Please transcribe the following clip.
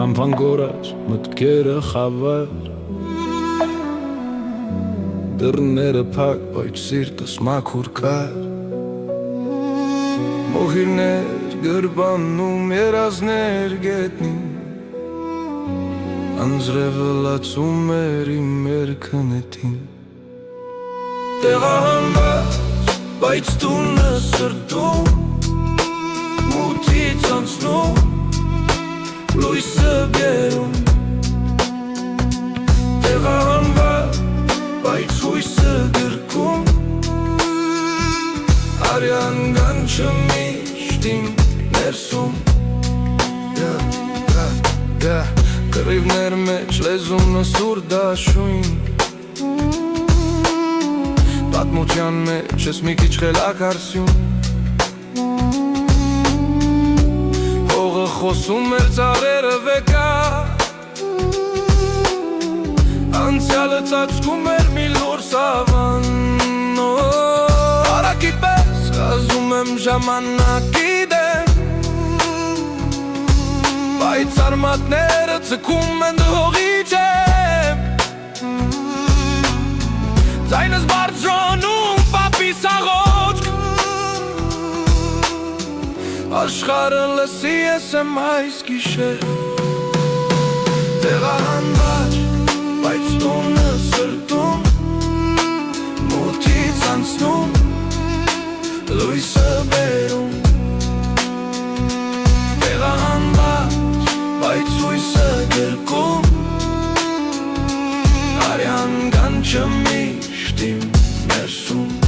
Լամպան գորած, մտքերը խավար Դռները փակ, բայց սիրտս մաքուր կար Մոխիրներ գրբանում երազներ գետնին Անձրևը լացում էր իմ երկնետին Տեղահանված, բայց տունը սրտում Մութից անցնում, լույսը բերում Տեղահանված, բայց հույսը գրկում Արյան գանչը միշտ իմ ներսում Կռիվներ մեջ լեզունը սուր դաշույն Պատմության մեջ ես մի քիչ խելակ արսյուն Հողը խոսում էր ծառերը վեկա Անցյալը ծածկում էր մի լուր սավան Արագի պես խազում եմ ժամանակի դեմ Բայց արմատները ծկում են հողի ջեմ Ձայնս բարձրանում պապիս աղոջք Աշխարհը լսի ես եմ այս գիշեր Տեղահանված, բայց տունը սրտում Մութից անցնում, լույսը բերում Տեղահանված, բայց հույսը գրկում Արյան գանչը միշտ իմ ներսում